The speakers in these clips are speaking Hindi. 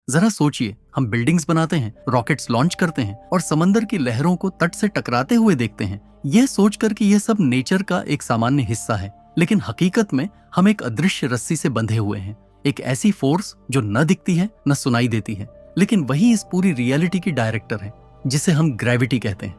जरा सोचिए, हम बिल्डिंग्स बनाते हैं, रॉकेट्स लॉन्च करते हैं और समंदर की लहरों को तट से टकराते हुए देखते हैं, यह सोचकर कि यह सब नेचर का एक सामान्य हिस्सा है। लेकिन हकीकत में हम एक अदृश्य रस्सी से बंधे हुए हैं, एक ऐसी फोर्स जो न दिखती है न सुनाई देती है, लेकिन वही इस पूरी रियलिटी की डायरेक्टर है, जिसे हम ग्रेविटी कहते हैं।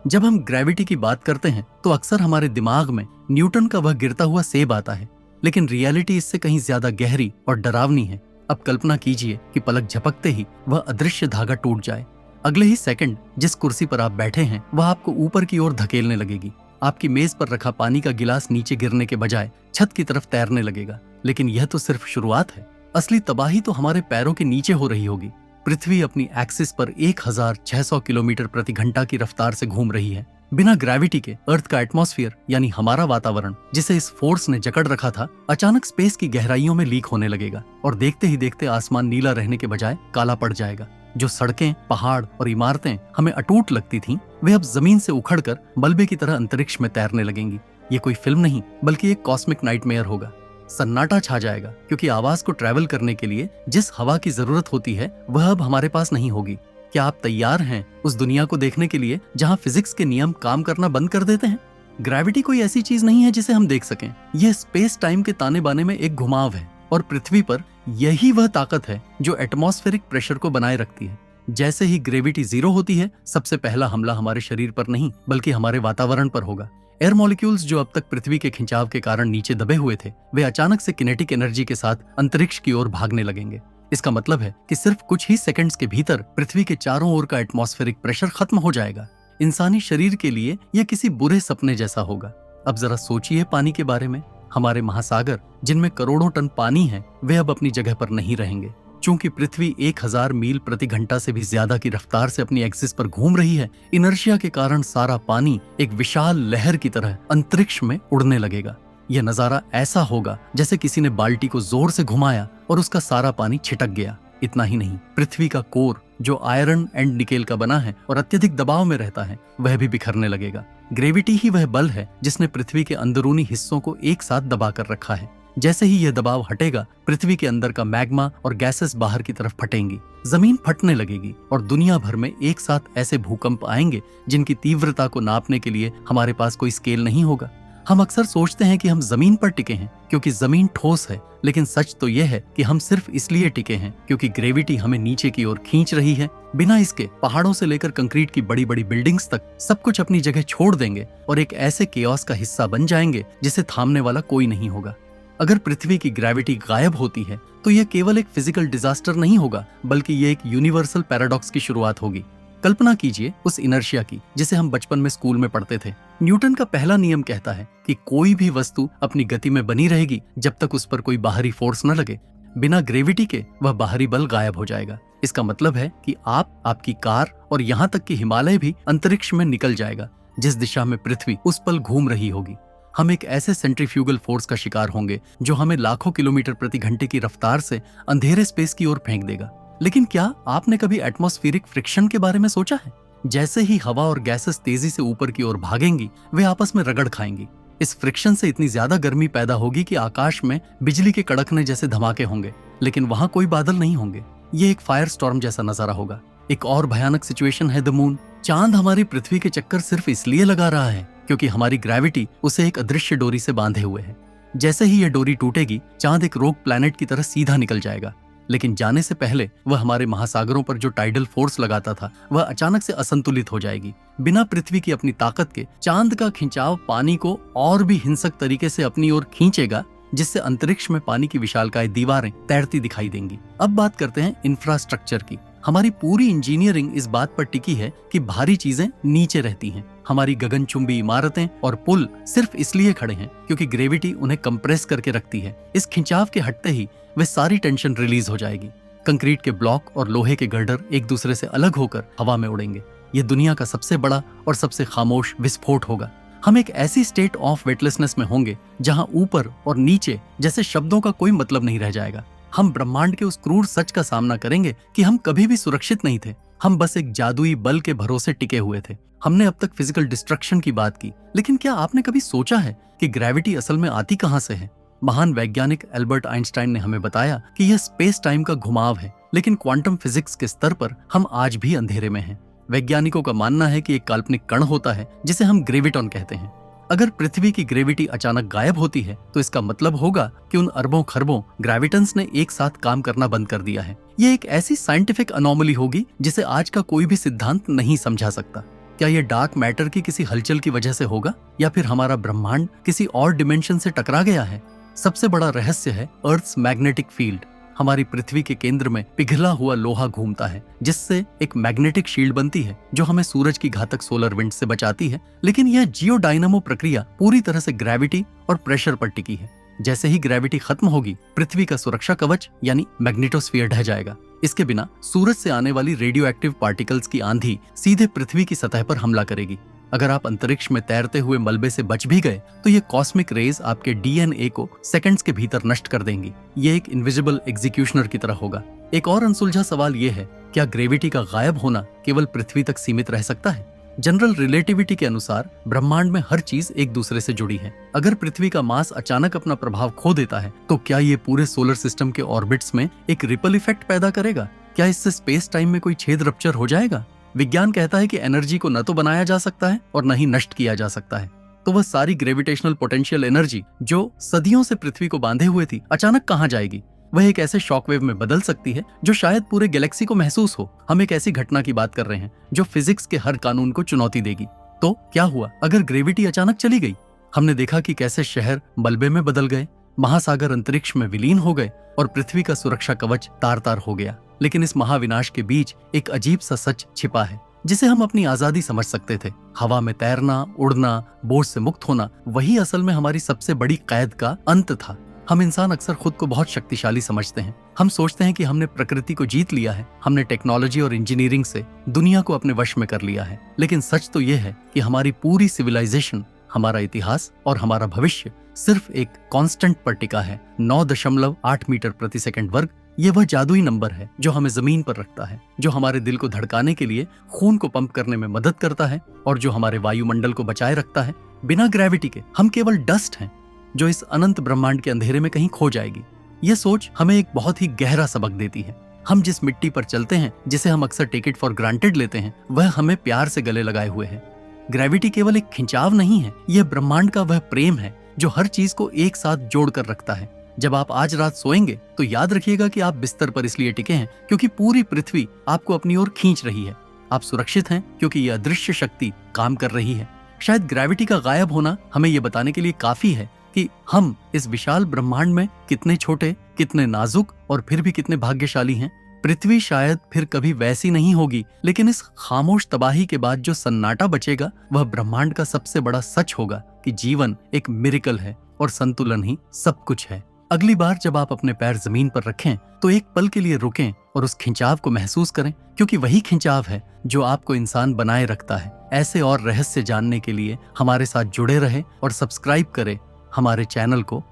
जब हम ग्रेविटी की बात करते हैं तो अक्सर हमारे दिमाग में न्यूटन का वह गिरता हुआ सेब आता है, लेकिन रियलिटी इससे कहीं ज्यादा गहरी और डरावनी है। अब कल्पना कीजिए कि पलक झपकते ही वह अदृश्य धागा टूट जाए। अगले ही सेकंड जिस कुर्सी पर आप बैठे हैं वह आपको ऊपर की ओर धकेलने लगेगी। आपकी मेज पर रखा पानी का गिलास नीचे गिरने के बजाय छत की तरफ तैरने लगेगा। लेकिन यह तो सिर्फ शुरुआत है, असली तबाही तो हमारे पैरों के नीचे हो रही होगी। पृथ्वी अपनी एक्सिस पर 1600 किलोमीटर प्रति घंटा की रफ्तार से घूम रही है। बिना ग्रेविटी के अर्थ का एटमॉस्फेयर यानी हमारा वातावरण, जिसे इस फोर्स ने जकड़ रखा था, अचानक स्पेस की गहराइयों में लीक होने लगेगा और देखते ही देखते आसमान नीला रहने के बजाय काला पड़ जाएगा। जो सड़कें, पहाड़ और इमारतें हमें अटूट लगती थीं, वे अब जमीन से उखड़कर मलबे की तरह अंतरिक्ष में तैरने लगेंगी। ये कोई फिल्म नहीं बल्कि एक कॉस्मिक नाइटमेयर होगा। सन्नाटा छा जाएगा क्योंकि आवाज को ट्रैवल करने के लिए जिस हवा की जरूरत होती है वह अब हमारे पास नहीं होगी। क्या आप तैयार हैं उस दुनिया को देखने के लिए जहां फिजिक्स के नियम काम करना बंद कर देते हैं? ग्रेविटी कोई ऐसी चीज नहीं है जिसे हम देख सकें। यह स्पेस टाइम के ताने बाने में एक घुमाव है और पृथ्वी पर यही वह ताकत है जो एटमॉस्फेरिक प्रेशर को बनाए रखती है। जैसे ही ग्रेविटी जीरो होती है, सबसे पहला हमला हमारे शरीर पर नहीं बल्कि हमारे वातावरण पर होगा। एयर मॉलिक्यूल्स जो अब तक पृथ्वी के खिंचाव के कारण नीचे दबे हुए थे, वे अचानक से किनेटिक एनर्जी के साथ अंतरिक्ष की ओर भागने लगेंगे। इसका मतलब है कि सिर्फ कुछ ही सेकंड्स के भीतर पृथ्वी के चारों ओर का एटमॉस्फेरिक प्रेशर खत्म हो जाएगा। इंसानी शरीर के लिए यह किसी बुरे सपने जैसा होगा। अब जरा सोचिए पानी के बारे में। हमारे महासागर, जिनमें करोड़ों टन पानी है, वे अब अपनी जगह पर नहीं रहेंगे। चूंकि पृथ्वी 1000 मील प्रति घंटा से भी ज्यादा की रफ्तार से अपनी एक्सिस पर घूम रही है, इनर्शिया के कारण सारा पानी एक विशाल लहर की तरह अंतरिक्ष में उड़ने लगेगा। यह नजारा ऐसा होगा जैसे किसी ने बाल्टी को जोर से घुमाया और उसका सारा पानी छिटक गया। इतना ही नहीं, पृथ्वी का कोर जो आयरन एंड निकेल का बना है और अत्यधिक दबाव में रहता है, वह भी बिखरने लगेगा। ग्रेविटी ही वह बल है जिसने पृथ्वी के अंदरूनी हिस्सों को एक साथ दबा कर रखा है। जैसे ही यह दबाव हटेगा, पृथ्वी के अंदर का मैग्मा और गैसेस बाहर की तरफ फटेंगी, जमीन फटने लगेगी और दुनिया भर में एक साथ ऐसे भूकंप आएंगे जिनकी तीव्रता को नापने के लिए हमारे पास कोई स्केल नहीं होगा। हम अक्सर सोचते हैं कि हम जमीन पर टिके हैं क्योंकि जमीन ठोस है, लेकिन सच तो यह है कि हम सिर्फ इसलिए टिके हैं क्योंकि ग्रेविटी हमें नीचे की ओर खींच रही है। बिना इसके पहाड़ों से लेकर कंक्रीट की बड़ी बड़ी बिल्डिंग्स तक सब कुछ अपनी जगह छोड़ देंगे और एक ऐसे केओस का हिस्सा बन जाएंगे जिसे थामने वाला कोई नहीं होगा। अगर पृथ्वी की ग्रेविटी गायब होती है तो यह केवल एक फिजिकल डिजास्टर नहीं होगा, बल्कि यह एक यूनिवर्सल पैराडॉक्स की शुरुआत होगी। कल्पना कीजिए उस इनर्शिया की जिसे हम बचपन में स्कूल में पढ़ते थे। न्यूटन का पहला नियम कहता है कि कोई भी वस्तु अपनी गति में बनी रहेगी जब तक उस पर कोई बाहरी फोर्स न लगे। बिना ग्रेविटी के वह बाहरी बल गायब हो जाएगा। इसका मतलब है कि आप, आपकी कार और यहाँ तक कि हिमालय भी अंतरिक्ष में निकल जाएगा जिस दिशा में पृथ्वी उस पल घूम रही होगी। हम एक ऐसे सेंट्रीफ्यूगल फोर्स का शिकार होंगे जो हमें लाखों किलोमीटर प्रति घंटे की रफ्तार से अंधेरे स्पेस की ओर फेंक देगा। लेकिन क्या आपने कभी एटमॉस्फेरिक फ्रिक्शन के बारे में सोचा है? जैसे ही हवा और गैसेस तेजी से ऊपर की ओर भागेंगी, वे आपस में रगड़ खाएंगी। इस फ्रिक्शन से इतनी ज्यादा गर्मी पैदा होगी कि आकाश में बिजली के कड़कने जैसे धमाके होंगे, लेकिन वहां कोई बादल नहीं होंगे। ये एक फायर स्टॉर्म जैसा नजारा होगा। एक और भयानक सिचुएशन है द मून। चांद हमारी पृथ्वी के चक्कर सिर्फ इसलिए लगा रहा है क्योंकि हमारी ग्रेविटी उसे एक अदृश्य डोरी से बांधे हुए है। जैसे ही यह डोरी टूटेगी, चांद एक रोग प्लैनेट की तरह सीधा निकल जाएगा। लेकिन जाने से पहले वह हमारे महासागरों पर जो टाइडल फोर्स लगाता था, वह अचानक से असंतुलित हो जाएगी। बिना पृथ्वी की अपनी ताकत के चांद का खिंचाव पानी को और भी हिंसक तरीके से अपनी ओर खींचेगा, जिससे अंतरिक्ष में पानी की विशालकाय दीवारें तैरती दिखाई देंगी। अब बात करते हैं इंफ्रास्ट्रक्चर की। हमारी पूरी इंजीनियरिंग इस बात पर टिकी है कि भारी चीजें नीचे रहती हैं। हमारी गगनचुंबी इमारतें और पुल सिर्फ इसलिए खड़े हैं क्योंकि ग्रेविटी उन्हें कंप्रेस करके रखती है। इस खिंचाव के हटते ही वे सारी टेंशन रिलीज हो जाएगी। कंक्रीट के ब्लॉक और लोहे के गर्डर एक दूसरे से अलग होकर हवा में उड़ेंगे। ये दुनिया का सबसे बड़ा और सबसे खामोश विस्फोट होगा। हम एक ऐसी स्टेट ऑफ वेटलेसनेस में होंगे जहां ऊपर और नीचे जैसे शब्दों का कोई मतलब नहीं रह जाएगा। हम ब्रह्मांड के उस क्रूर सच का सामना करेंगे कि हम कभी भी सुरक्षित नहीं थे। हम बस एक जादुई बल के भरोसे टिके हुए थे। हमने अब तक फिजिकल डिस्ट्रक्शन की बात की, लेकिन क्या आपने कभी सोचा है कि ग्रेविटी असल में आती कहां से है? महान वैज्ञानिक एल्बर्ट आइंस्टाइन ने हमें बताया कि यह स्पेस टाइम का घुमाव है। लेकिन क्वांटम फिजिक्स के स्तर पर हम आज भी अंधेरे में हैं। वैज्ञानिकों का मानना है कि एक काल्पनिक कण होता है जिसे हम ग्रेविटॉन कहते हैं। अगर पृथ्वी की ग्रेविटी अचानक गायब होती है तो इसका मतलब होगा कि उन अरबों खरबों ग्रेविटन्स ने एक साथ काम करना बंद कर दिया है। ये एक ऐसी साइंटिफिक अनोमली होगी जिसे आज का कोई भी सिद्धांत नहीं समझा सकता। क्या ये डार्क मैटर की किसी हलचल की वजह से होगा या फिर हमारा ब्रह्मांड किसी और डिमेंशन से टकरा गया है? सबसे बड़ा रहस्य है अर्थ्स मैग्नेटिक फील्ड। हमारी पृथ्वी के केंद्र में पिघला हुआ लोहा घूमता है जिससे एक मैग्नेटिक शील्ड बनती है जो हमें सूरज की घातक सोलर विंड से बचाती है। लेकिन यह जियोडायनामो प्रक्रिया पूरी तरह से ग्रेविटी और प्रेशर पर टिकी है। जैसे ही ग्रेविटी खत्म होगी, पृथ्वी का सुरक्षा कवच यानी मैग्नेटोस्फीयर ढह जाएगा। इसके बिना सूरज से आने वाली रेडियो एक्टिव पार्टिकल्स की आंधी सीधे पृथ्वी की सतह पर हमला करेगी। अगर आप अंतरिक्ष में तैरते हुए मलबे से बच भी गए तो ये कॉस्मिक रेज आपके डीएनए को सेकंड्स के भीतर नष्ट कर देंगी। ये एक इनविजिबल एग्जीक्यूशनर की तरह होगा। एक और अनसुलझा सवाल ये है, क्या ग्रेविटी का गायब होना केवल पृथ्वी तक सीमित रह सकता है? जनरल रिलेटिविटी के अनुसार ब्रह्मांड में हर चीज एक दूसरे से जुड़ी है। अगर पृथ्वी का मास अचानक अपना प्रभाव खो देता है तो क्या ये पूरे सोलर सिस्टम के ऑर्बिट्स में एक रिपल इफेक्ट पैदा करेगा? क्या इससे स्पेस टाइम में कोई छेद रप्चर हो जाएगा? विज्ञान कहता है कि एनर्जी को न तो बनाया जा सकता है और न ही नष्ट किया जा सकता है। तो वह सारी ग्रेविटेशनल पोटेंशियल एनर्जी जो सदियों से पृथ्वी को बांधे हुए थी, अचानक कहाँ जाएगी? वह एक ऐसे शॉकवेव में बदल सकती है जो शायद पूरे गैलेक्सी को महसूस हो। हम एक ऐसी घटना की बात कर रहे हैं जो फिजिक्स के हर कानून को चुनौती देगी। तो क्या हुआ अगर ग्रेविटी अचानक चली गई? हमने देखा कि कैसे शहर मलबे में बदल गए, महासागर अंतरिक्ष में विलीन हो गए और पृथ्वी का सुरक्षा कवच तार तार हो गया। लेकिन इस महाविनाश के बीच एक अजीब सा सच छिपा है जिसे हम अपनी आजादी समझ सकते थे। हवा में तैरना, उड़ना, बोझ से मुक्त होना, वही असल में हमारी सबसे बड़ी कैद का अंत था। हम इंसान अक्सर खुद को बहुत शक्तिशाली समझते हैं। हम सोचते हैं कि हमने प्रकृति को जीत लिया है, हमने टेक्नोलॉजी और इंजीनियरिंग से दुनिया को अपने वश में कर लिया है। लेकिन सच तो यह है कि हमारी पूरी सिविलाइजेशन, हमारा इतिहास और हमारा भविष्य सिर्फ एक कांस्टेंट पर टिका है। 9.8 मीटर प्रति सेकंड वर्ग। ये वह जादुई नंबर है जो हमें जमीन पर रखता है, जो हमारे दिल को धड़काने के लिए खून को पंप करने में मदद करता है और जो हमारे वायुमंडल को बचाए रखता है। बिना ग्रेविटी के हम केवल डस्ट हैं जो इस अनंत ब्रह्मांड के अंधेरे में कहीं खो जाएगी। ये सोच हमें एक बहुत ही गहरा सबक देती है। हम जिस मिट्टी पर चलते हैं, जिसे हम अक्सर टेक इट फॉर ग्रांटेड लेते हैं, वह हमें प्यार से गले लगाए हुए है। ग्रेविटी केवल एक खिंचाव नहीं है, यह ब्रह्मांड का वह प्रेम है जो हर चीज को एक साथ जोड़ कर रखता है। जब आप आज रात सोएंगे तो याद रखिएगा कि आप बिस्तर पर इसलिए टिके हैं क्योंकि पूरी पृथ्वी आपको अपनी ओर खींच रही है। आप सुरक्षित हैं क्योंकि यह अदृश्य शक्ति काम कर रही है। शायद ग्रेविटी का गायब होना हमें यह बताने के लिए काफी है कि हम इस विशाल ब्रह्मांड में कितने छोटे, कितने नाजुक और फिर भी कितने भाग्यशाली हैं। पृथ्वी शायद फिर कभी वैसी नहीं होगी, लेकिन इस खामोश तबाही के बाद जो सन्नाटा बचेगा वह ब्रह्मांड का सबसे बड़ा सच होगा कि जीवन एक मिरेकल है और संतुलन ही सब कुछ है। अगली बार जब आप अपने पैर जमीन पर रखें तो एक पल के लिए रुकें और उस खिंचाव को महसूस करें, क्योंकि वही खिंचाव है जो आपको इंसान बनाए रखता है। ऐसे और रहस्य जानने के लिए हमारे साथ जुड़े रहे और सब्सक्राइब करें हमारे चैनल को